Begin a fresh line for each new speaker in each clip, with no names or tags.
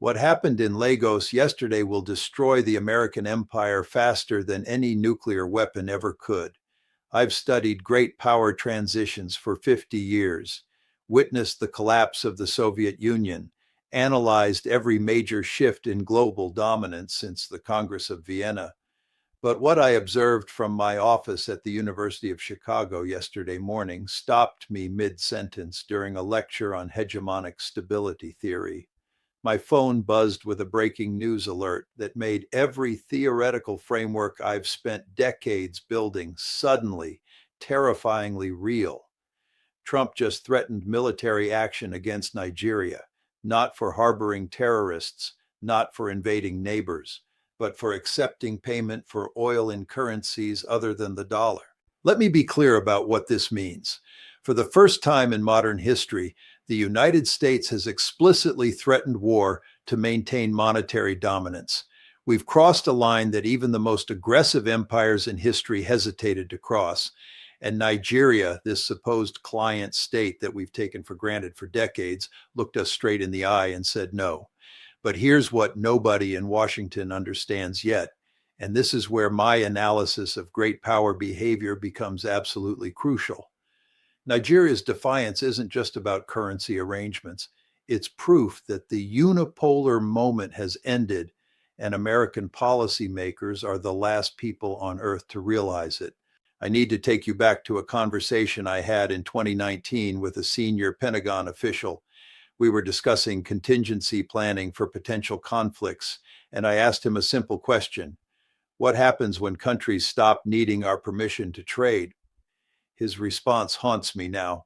What happened in Lagos yesterday will destroy the American empire faster than any nuclear weapon ever could. I've studied great power transitions for 50 years, witnessed the collapse of the Soviet Union, analyzed every major shift in global dominance since the Congress of Vienna. But what I observed from my office at the University of Chicago yesterday morning stopped me mid-sentence during a lecture on hegemonic stability theory. My phone buzzed with a breaking news alert that made every theoretical framework I've spent decades building suddenly, terrifyingly real. Trump just threatened military action against Nigeria, not for harboring terrorists, not for invading neighbors, but for accepting payment for oil in currencies other than the dollar. Let me be clear about what this means. For the first time in modern history, the United States has explicitly threatened war to maintain monetary dominance. We've crossed a line that even the most aggressive empires in history hesitated to cross. And Nigeria, this supposed client state that we've taken for granted for decades, looked us straight in the eye and said no. But here's what nobody in Washington understands yet. And this is where my analysis of great power behavior becomes absolutely crucial. Nigeria's defiance isn't just about currency arrangements. It's proof that the unipolar moment has ended, and American policymakers are the last people on earth to realize it. I need to take you back to a conversation I had in 2019 with a senior Pentagon official. We were discussing contingency planning for potential conflicts, and I asked him a simple question. What happens when countries stop needing our permission to trade? His response haunts me now.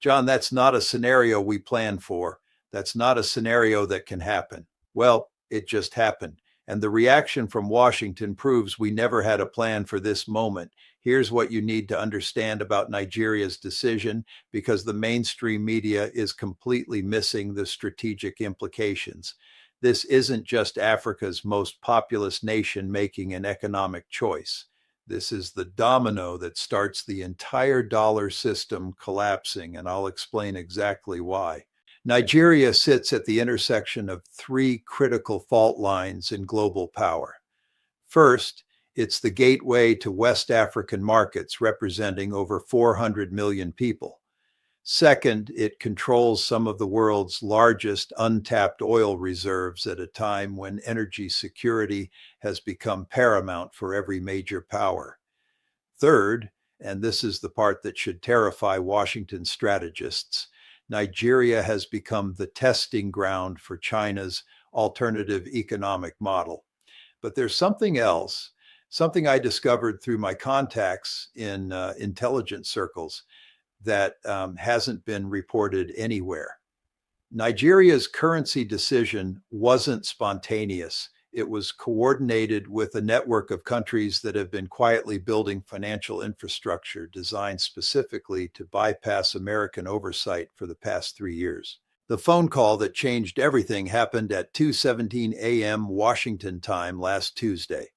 John, that's not a scenario we planned for. That's not a scenario that can happen. Well, it just happened. And the reaction from Washington proves we never had a plan for this moment. Here's what you need to understand about Nigeria's decision, because the mainstream media is completely missing the strategic implications. This isn't just Africa's most populous nation making an economic choice. This is the domino that starts the entire dollar system collapsing, and I'll explain exactly why. Nigeria sits at the intersection of three critical fault lines in global power. First, it's the gateway to West African markets, representing over 400 million people. Second, it controls some of the world's largest untapped oil reserves at a time when energy security has become paramount for every major power. Third, and this is the part that should terrify Washington strategists, Nigeria has become the testing ground for China's alternative economic model. But there's something else, something I discovered through my contacts in intelligence circles that hasn't been reported anywhere. Nigeria's currency decision wasn't spontaneous. It was coordinated with a network of countries that have been quietly building financial infrastructure designed specifically to bypass American oversight for the past 3 years. The phone call that changed everything happened at 2:17 a.m. Washington time last Tuesday.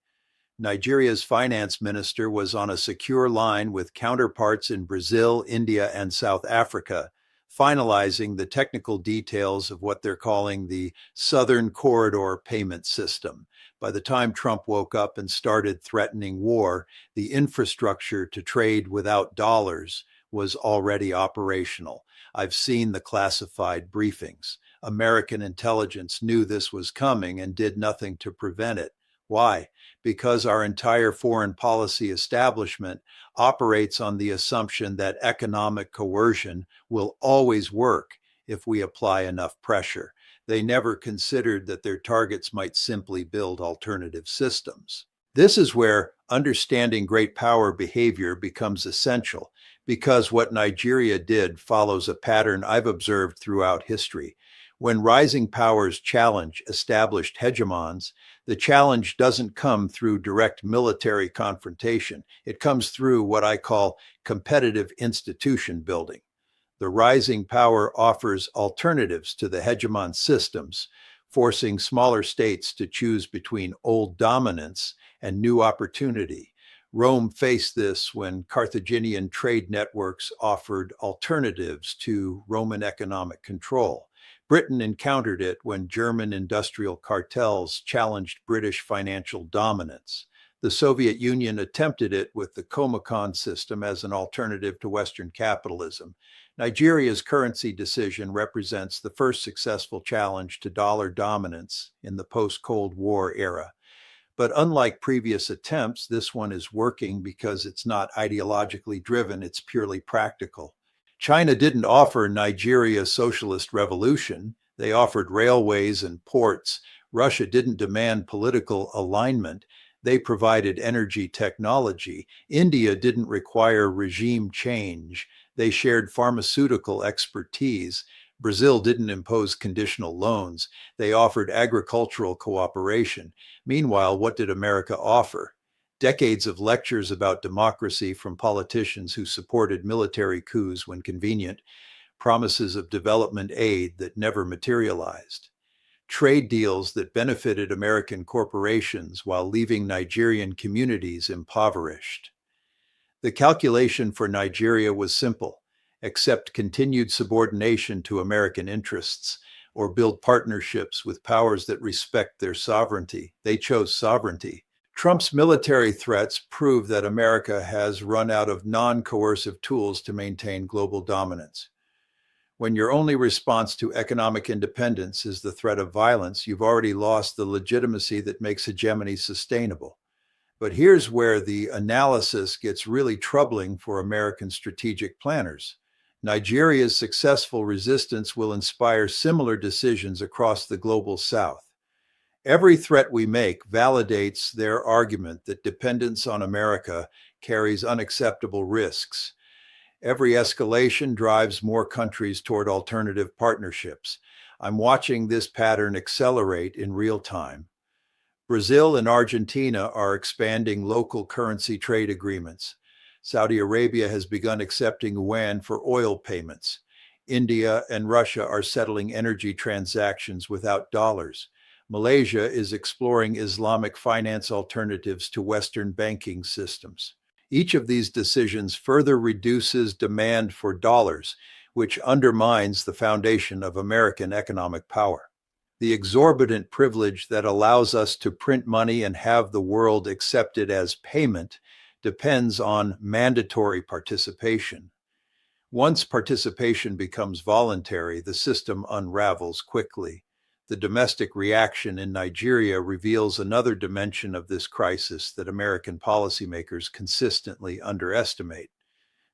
Nigeria's finance minister was on a secure line with counterparts in Brazil, India, and South Africa, finalizing the technical details of what they're calling the Southern Corridor payment system. By the time Trump woke up and started threatening war, the infrastructure to trade without dollars was already operational. I've seen the classified briefings. American intelligence knew this was coming and did nothing to prevent it. Why? Because our entire foreign policy establishment operates on the assumption that economic coercion will always work if we apply enough pressure. They never considered that their targets might simply build alternative systems. This is where understanding great power behavior becomes essential, because what Nigeria did follows a pattern I've observed throughout history. When rising powers challenge established hegemons, the challenge doesn't come through direct military confrontation. It comes through what I call competitive institution building. The rising power offers alternatives to the hegemon systems, forcing smaller states to choose between old dominance and new opportunity. Rome faced this when Carthaginian trade networks offered alternatives to Roman economic control. Britain encountered it when German industrial cartels challenged British financial dominance. The Soviet Union attempted it with the Comecon system as an alternative to Western capitalism. Nigeria's currency decision represents the first successful challenge to dollar dominance in the post-Cold War era. But unlike previous attempts, this one is working because it's not ideologically driven, it's purely practical. China didn't offer Nigeria a socialist revolution. They offered railways and ports. Russia didn't demand political alignment. They provided energy technology. India didn't require regime change. They shared pharmaceutical expertise. Brazil didn't impose conditional loans. They offered agricultural cooperation. Meanwhile, what did America offer? Decades of lectures about democracy from politicians who supported military coups when convenient, promises of development aid that never materialized, trade deals that benefited American corporations while leaving Nigerian communities impoverished. The calculation for Nigeria was simple: accept continued subordination to American interests, or build partnerships with powers that respect their sovereignty. They chose sovereignty. Trump's military threats prove that America has run out of non-coercive tools to maintain global dominance. When your only response to economic independence is the threat of violence, you've already lost the legitimacy that makes hegemony sustainable. But here's where the analysis gets really troubling for American strategic planners. Nigeria's successful resistance will inspire similar decisions across the global South. Every threat we make validates their argument that dependence on America carries unacceptable risks. Every escalation drives more countries toward alternative partnerships. I'm watching this pattern accelerate in real time. Brazil and Argentina are expanding local currency trade agreements. Saudi Arabia has begun accepting yuan for oil payments. India and Russia are settling energy transactions without dollars. Malaysia is exploring Islamic finance alternatives to Western banking systems. Each of these decisions further reduces demand for dollars, which undermines the foundation of American economic power. The exorbitant privilege that allows us to print money and have the world accept it as payment depends on mandatory participation. Once participation becomes voluntary, the system unravels quickly. The domestic reaction in Nigeria reveals another dimension of this crisis that American policymakers consistently underestimate.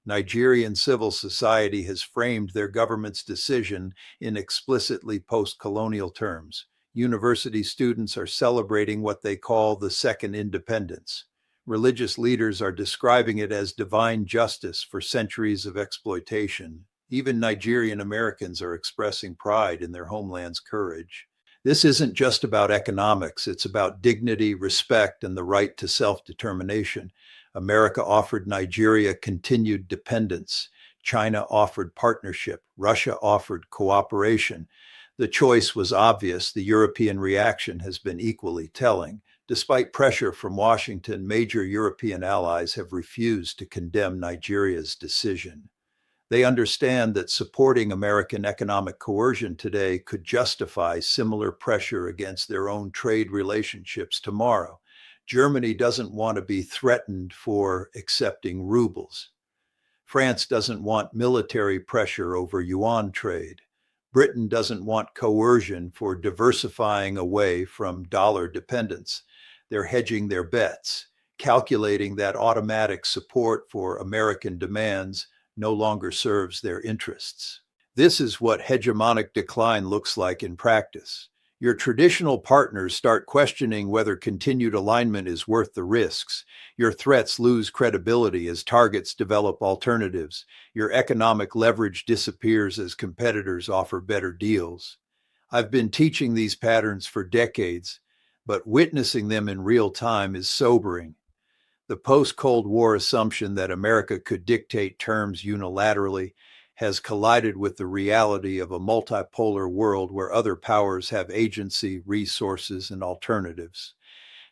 Nigerian civil society has framed their government's decision in explicitly post-colonial terms. University students are celebrating what they call the second independence. Religious leaders are describing it as divine justice for centuries of exploitation. Even Nigerian Americans are expressing pride in their homeland's courage. This isn't just about economics, it's about dignity, respect, and the right to self-determination. America offered Nigeria continued dependence. China offered partnership. Russia offered cooperation. The choice was obvious. The European reaction has been equally telling. Despite pressure from Washington, major European allies have refused to condemn Nigeria's decision. They understand that supporting American economic coercion today could justify similar pressure against their own trade relationships tomorrow. Germany doesn't want to be threatened for accepting rubles. France doesn't want military pressure over yuan trade. Britain doesn't want coercion for diversifying away from dollar dependence. They're hedging their bets, calculating that automatic support for American demands no longer serves their interests. This is what hegemonic decline looks like in practice. Your traditional partners start questioning whether continued alignment is worth the risks. Your threats lose credibility as targets develop alternatives. Your economic leverage disappears as competitors offer better deals. I've been teaching these patterns for decades, but witnessing them in real time is sobering. The post-Cold War assumption that America could dictate terms unilaterally has collided with the reality of a multipolar world where other powers have agency, resources, and alternatives.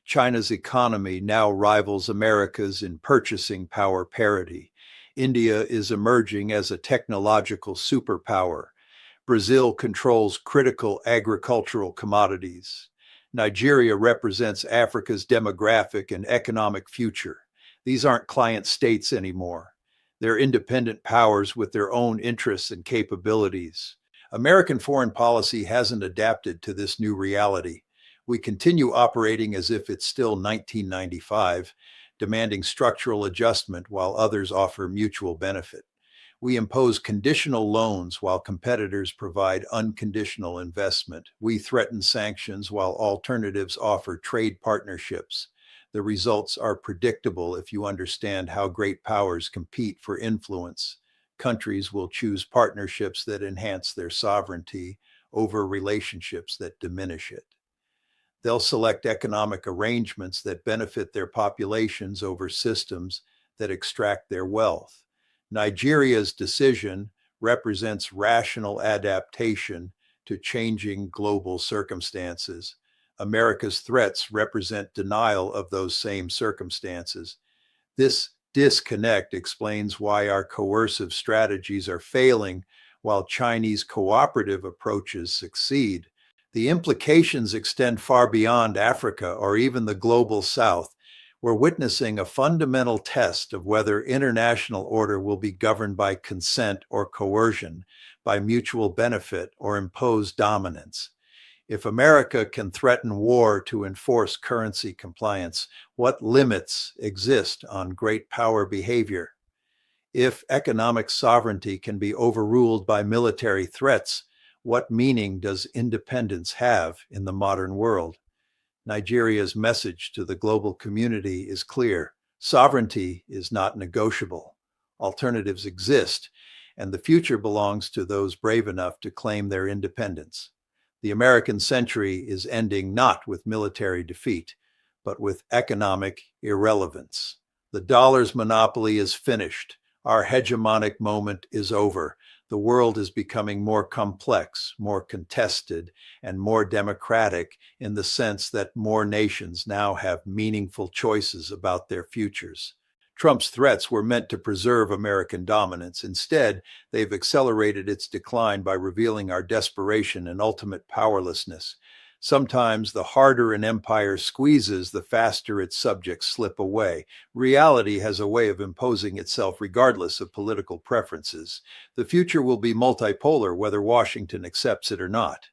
China's economy now rivals America's in purchasing power parity. India is emerging as a technological superpower. Brazil controls critical agricultural commodities. Nigeria represents Africa's demographic and economic future. These aren't client states anymore. They're independent powers with their own interests and capabilities. American foreign policy hasn't adapted to this new reality. We continue operating as if it's still 1995, demanding structural adjustment while others offer mutual benefit. We impose conditional loans while competitors provide unconditional investment. We threaten sanctions while alternatives offer trade partnerships. The results are predictable if you understand how great powers compete for influence. Countries will choose partnerships that enhance their sovereignty over relationships that diminish it. They'll select economic arrangements that benefit their populations over systems that extract their wealth. Nigeria's decision represents rational adaptation to changing global circumstances. America's threats represent denial of those same circumstances. This disconnect explains why our coercive strategies are failing while Chinese cooperative approaches succeed. The implications extend far beyond Africa or even the global South. We're witnessing a fundamental test of whether international order will be governed by consent or coercion, by mutual benefit or imposed dominance. If America can threaten war to enforce currency compliance, what limits exist on great power behavior? If economic sovereignty can be overruled by military threats, what meaning does independence have in the modern world? Nigeria's message to the global community is clear. Sovereignty is not negotiable. Alternatives exist, and the future belongs to those brave enough to claim their independence. The American century is ending not with military defeat, but with economic irrelevance. The dollar's monopoly is finished. Our hegemonic moment is over. The world is becoming more complex, more contested, and more democratic in the sense that more nations now have meaningful choices about their futures. Trump's threats were meant to preserve American dominance. Instead, they've accelerated its decline by revealing our desperation and ultimate powerlessness. Sometimes the harder an empire squeezes, the faster its subjects slip away. Reality has a way of imposing itself regardless of political preferences. The future will be multipolar whether Washington accepts it or not.